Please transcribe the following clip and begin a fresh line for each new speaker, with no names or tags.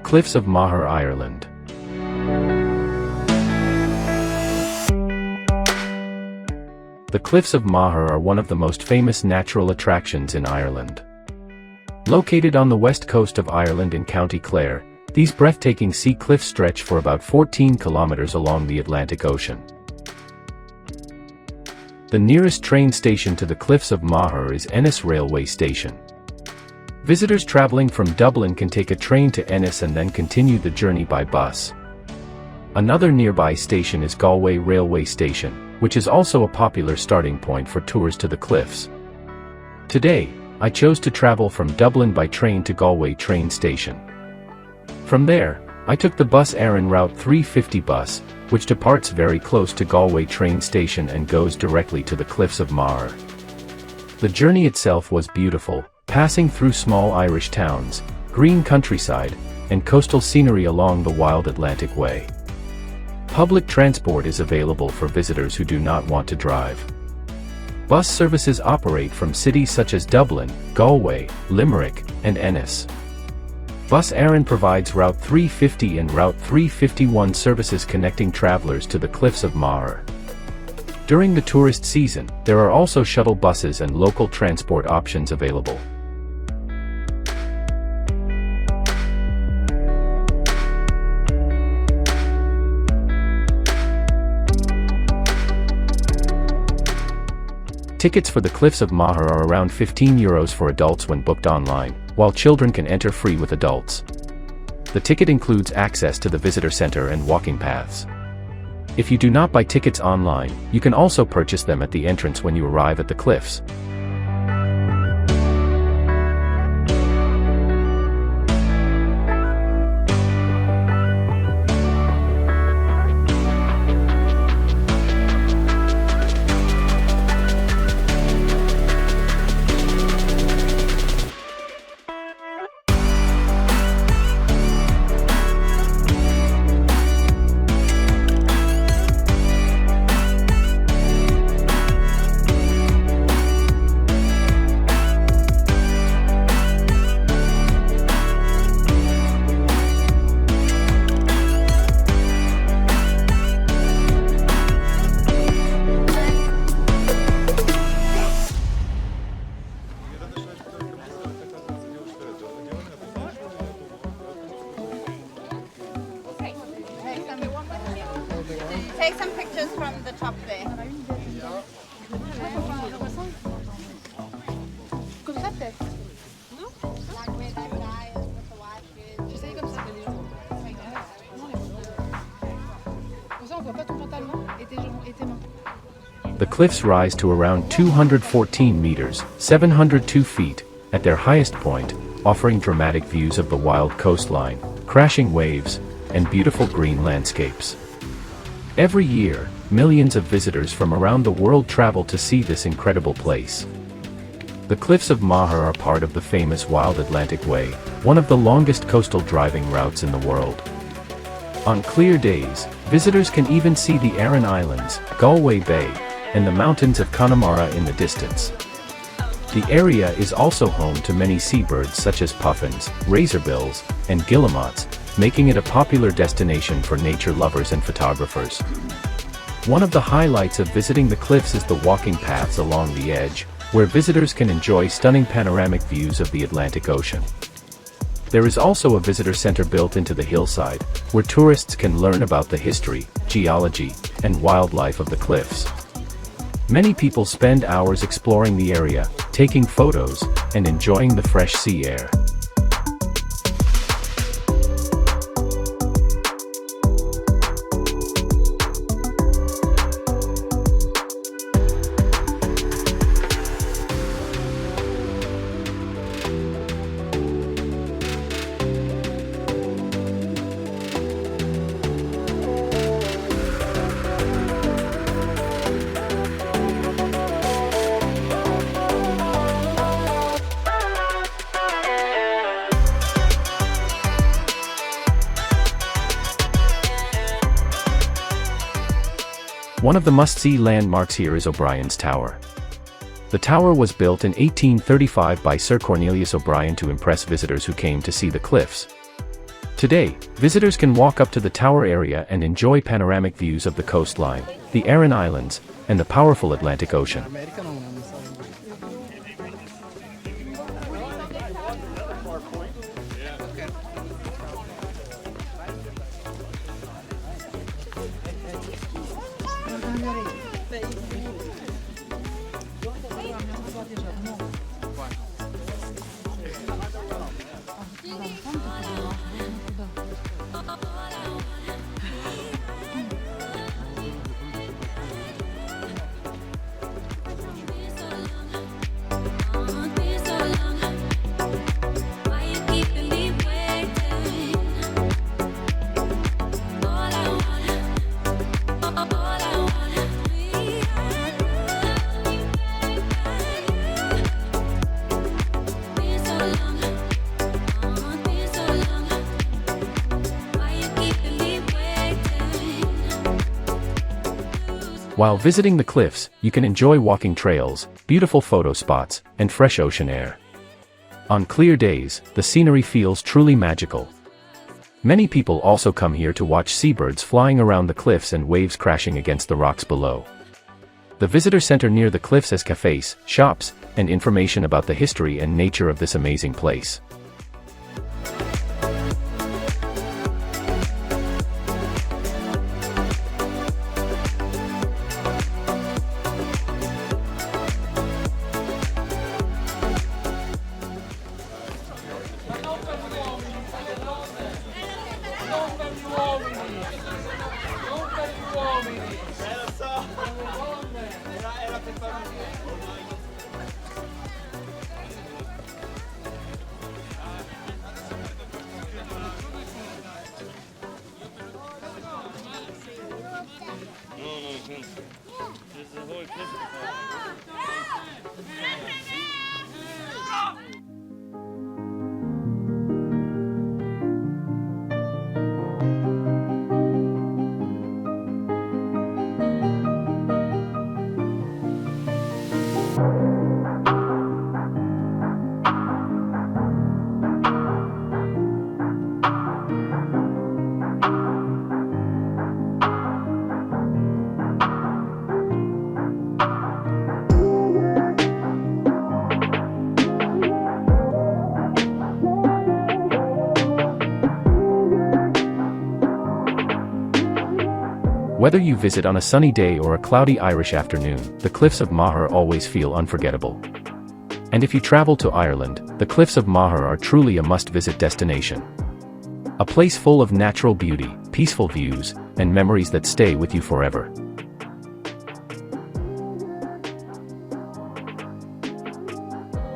Cliffs of Moher, Ireland. The Cliffs of Moher are one of the most famous natural attractions in Ireland. Located on the west coast of Ireland in County Clare, these breathtaking sea cliffs stretch for about 14 kilometers along the Atlantic Ocean. The nearest train station to the Cliffs of Moher is Ennis Railway Station. Visitors traveling from Dublin can take a train to Ennis and then continue the journey by bus. Another nearby station is Galway Railway Station, which is also a popular starting point for tours to the cliffs. Today, I chose to travel from Dublin by train to Galway train station. From there, I took the bus Éireann Route 350 bus, which departs very close to Galway train station and goes directly to the Cliffs of Moher. The journey itself was beautiful, passing through small Irish towns, green countryside, and coastal scenery along the wild Atlantic Way. Public transport is available for visitors who do not want to drive. Bus services operate from cities such as Dublin, Galway, Limerick, and Ennis. Bus Éireann provides Route 350 and Route 351 services connecting travelers to the Cliffs of Moher. During the tourist season, there are also shuttle buses and local transport options available. Tickets for the Cliffs of Moher are around €15 for adults when booked online, while children can enter free with adults. The ticket includes access to the visitor center and walking paths. If you do not buy tickets online, you can also purchase them at the entrance when you arrive at the cliffs.
Take some pictures from the top there.
Comme ça peut-être. Non?
Like where that guy is with the white shirt.
J'essaye comme ça. Non, les comme ça on voit pas ton pantalon et tes jambes et tes mains.
The cliffs rise to around 214 meters, 702 feet, at their highest point, offering dramatic views of the wild coastline, crashing waves, and beautiful green landscapes. Every year, millions of visitors from around the world travel to see this incredible place. The Cliffs of Moher are part of the famous Wild Atlantic Way, one of the longest coastal driving routes in the world. On clear days, visitors can even see the Aran Islands, Galway Bay, and the mountains of Connemara in the distance. The area is also home to many seabirds such as puffins, razorbills, and guillemots, making it a popular destination for nature lovers and photographers. One of the highlights of visiting the cliffs is the walking paths along the edge, where visitors can enjoy stunning panoramic views of the Atlantic Ocean. There is also a visitor center built into the hillside, where tourists can learn about the history, geology, and wildlife of the cliffs. Many people spend hours exploring the area, taking photos, and enjoying the fresh sea air. One of the must-see landmarks here is O'Brien's Tower. The tower was built in 1835 by Sir Cornelius O'Brien to impress visitors who came to see the cliffs. Today, visitors can walk up to the tower area and enjoy panoramic views of the coastline, the Aran Islands, and the powerful Atlantic Ocean. While visiting the cliffs, you can enjoy walking trails, beautiful photo spots, and fresh ocean air. On clear days, the scenery feels truly magical. Many people also come here to watch seabirds flying around the cliffs and waves crashing against the rocks below. The visitor center near the cliffs has cafes, shops, and information about the history and nature of this amazing place. Whether you visit on a sunny day or a cloudy Irish afternoon, the Cliffs of Moher always feel unforgettable. And if you travel to Ireland, the Cliffs of Moher are truly a must-visit destination. A place full of natural beauty, peaceful views, and memories that stay with you forever.